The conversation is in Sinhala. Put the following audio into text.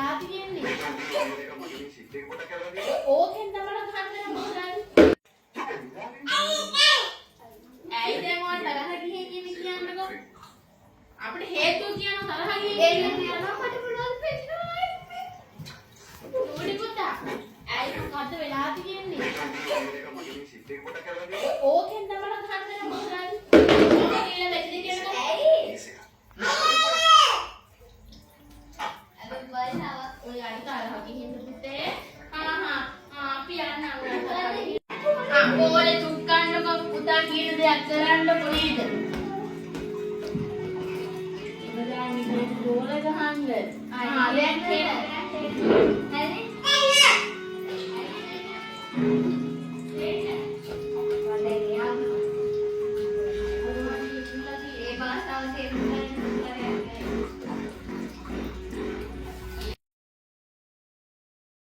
වෙලා තියෙන්නේ. ඕකෙන් තමයි ගහන්න මොකද? ඇයි දැන් ඔය තරහ ගියේ කියන්නකෝ. අපිට හේතුව කියන තරහ ගියේ එන්න යනවා මට මොනවද පෙන්නන්නේ? නෝඩි පුතා. ඇයි මොකද්ද වෙලා තියෙන්නේ? ඕකෙන් තමයි ගහන්න මොකද? ඔය කියලා මෙතන කියනකෝ ඇයි? ඔය අර තරහ ගිහින් පුතේ. අපි යන්න ඕනේ දුක්ඛන්නක පුතා කියන දෙයක් කරන්නකො නේද? ඉවදාන්නේ ගෝල ගහන්න. දැන්